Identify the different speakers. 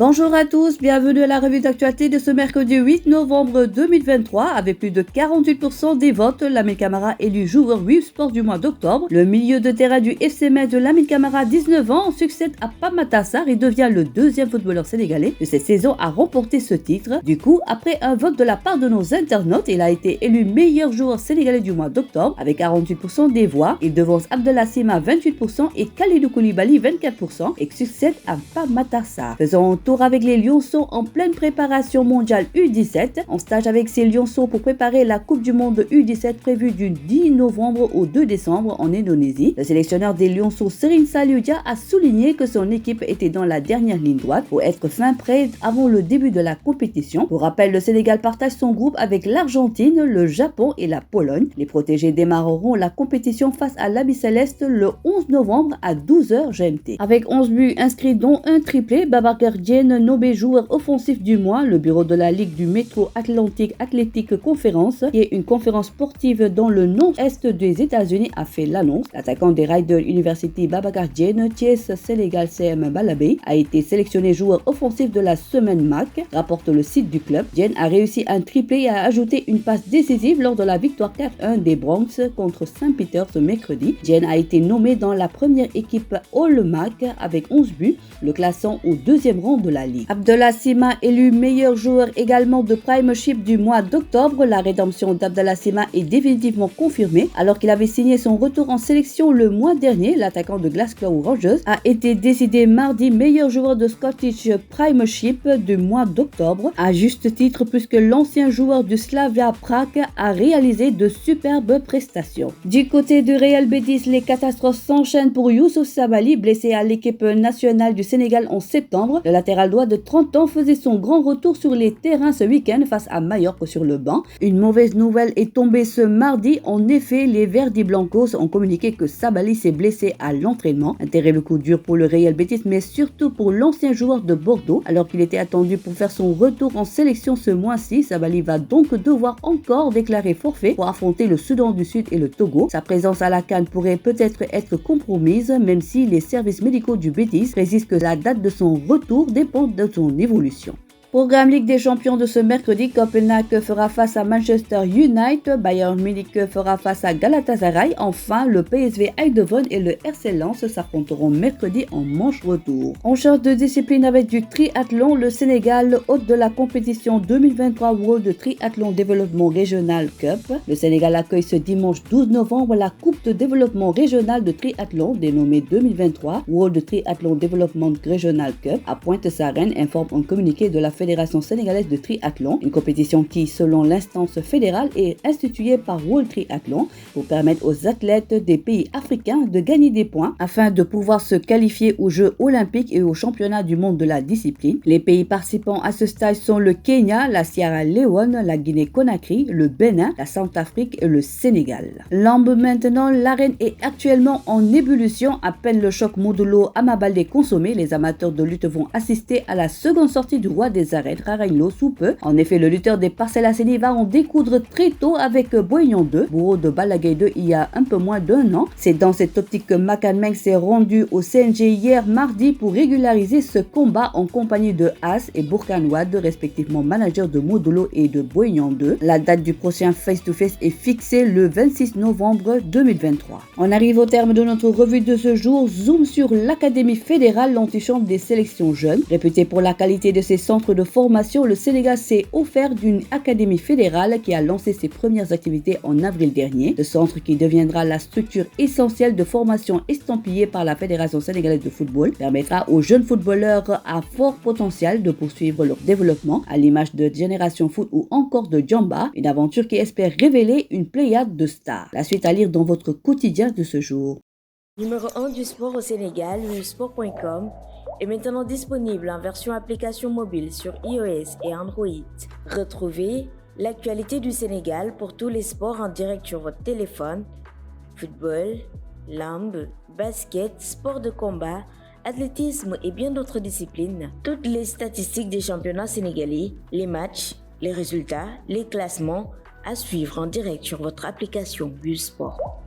Speaker 1: Bonjour à tous, bienvenue à la revue d'actualité de ce mercredi 8 novembre 2023. Avec plus de 48% des votes, Lamine Camara élu joueur Wii Sport du mois d'octobre. Le milieu de terrain du FC Metz de Lamine Camara, 19 ans, succède à Pape Matar Sarr et devient le deuxième footballeur sénégalais de cette saison à remporter ce titre. Du coup, après un vote de la part de nos internautes, il a été élu meilleur joueur sénégalais du mois d'octobre avec 48% des voix. Il devance Abdallah Sima 28% et Kalidou Koulibaly 24% et succède à Pape Matar Sarr. Faisons tour avec les Lionceaux en pleine préparation mondiale U17, en stage avec ces Lionceaux pour préparer la Coupe du Monde U17 prévue du 10 novembre au 2 décembre en Indonésie. Le sélectionneur des Lionceaux, Serigne Saliou Dia, a souligné que son équipe était dans la dernière ligne droite pour être fin prête avant le début de la compétition. Pour rappel, le Sénégal partage son groupe avec l'Argentine, le Japon et la Pologne. Les protégés démarreront la compétition face à l'Arabie Céleste le 11 novembre à 12h GMT. Avec 11 buts inscrits dont un triplé, Babacar Diène nommé joueur offensif du mois. Le bureau de la Ligue du Métro Atlantique Athletic Conference, qui est une conférence sportive dans le nord-est des États-Unis, a fait l'annonce. L'attaquant des Raiders University Babacar Diène, Thiès Sénégal CM Balabé, a été sélectionné joueur offensif de la semaine MAC, rapporte le site du club. Diène a réussi un triplé et a ajouté une passe décisive lors de la victoire 4-1 des Bronx contre Saint-Peter ce mercredi. Diène a été nommé dans la première équipe All-MAC avec 11 buts, le classant au deuxième rang de la Ligue. Abdallah Sima élu meilleur joueur également de Premiership du mois d'octobre. La rédemption d'Abdallah Sima est définitivement confirmée. Alors qu'il avait signé son retour en sélection le mois dernier, l'attaquant de Glasgow Rangers a été décidé mardi meilleur joueur de Scottish Premiership du mois d'octobre, à juste titre puisque l'ancien joueur du Slavia Prague a réalisé de superbes prestations. Du côté du Real Betis, les catastrophes s'enchaînent pour Youssouf Sabaly, blessé à l'équipe nationale du Sénégal en septembre. Le latéral droit de 30 ans faisait son grand retour sur les terrains ce week-end face à Mallorca sur le banc. Une mauvaise nouvelle est tombée ce mardi. En effet, les Verdi Blancos ont communiqué que Sabaly s'est blessé à l'entraînement. Un terrible coup dur pour le Real Betis, mais surtout pour l'ancien joueur de Bordeaux. Alors qu'il était attendu pour faire son retour en sélection ce mois-ci, Sabaly va donc devoir encore déclarer forfait pour affronter le Soudan du Sud et le Togo. Sa présence à la CAN pourrait peut-être être compromise, même si les services médicaux du Betis précisent que la date de son retour dépend de son évolution. Programme Ligue des Champions de ce mercredi, Copenhague fera face à Manchester United, Bayern Munich fera face à Galatasaray, enfin le PSV Eindhoven et le RC Lens s'affronteront mercredi en manche retour. On change de discipline avec du triathlon. Le Sénégal, hôte de la compétition 2023 World Triathlon Development Regional Cup. Le Sénégal accueille ce dimanche 12 novembre la Coupe de développement régional de triathlon dénommée 2023 World Triathlon Development Regional Cup à Pointe-Sarène, informe un communiqué de la Fédération sénégalaise de triathlon, une compétition qui, selon l'instance fédérale, est instituée par World Triathlon pour permettre aux athlètes des pays africains de gagner des points afin de pouvoir se qualifier aux Jeux olympiques et aux championnats du monde de la discipline. Les pays participants à ce stage sont le Kenya, la Sierra Leone, la Guinée-Conakry, le Bénin, la Centrafrique et le Sénégal. Lambe maintenant, l'arène est actuellement en ébullition. À peine le choc Modou Ama Baldé consommé, les amateurs de lutte vont assister à la seconde sortie du roi des arènes, Raraigno, sous peu. En effet, le lutteur des Parcelles Assainies va en découdre très tôt avec Boignon 2, bourreau de Balla Gaye 2 il y a un peu moins d'un an. C'est dans cette optique que Makan Meng s'est rendu au CNG hier mardi pour régulariser ce combat en compagnie de As et Bourkhane Wade, respectivement manager de Modou et de Boignon 2. La date du prochain face-to-face est fixée le 26 novembre 2023. On arrive au terme de notre revue de ce jour. Zoom sur l'Académie fédérale, l'antichambre des sélections jeunes. Réputée pour la qualité de ses centres de formation, le Sénégal s'est offert d'une académie fédérale qui a lancé ses premières activités en avril dernier. Le centre, qui deviendra la structure essentielle de formation estampillée par la Fédération sénégalaise de football, permettra aux jeunes footballeurs à fort potentiel de poursuivre leur développement à l'image de Génération Foot ou encore de Djamba, une aventure qui espère révéler une pléiade de stars. La suite à lire dans votre quotidien de ce jour.
Speaker 2: Numéro 1 du sport au Sénégal, sport.com est maintenant disponible en version application mobile sur iOS et Android. Retrouvez l'actualité du Sénégal pour tous les sports en direct sur votre téléphone: football, lambe, basket, sport de combat, athlétisme et bien d'autres disciplines. Toutes les statistiques des championnats sénégalais, les matchs, les résultats, les classements à suivre en direct sur votre application Sport.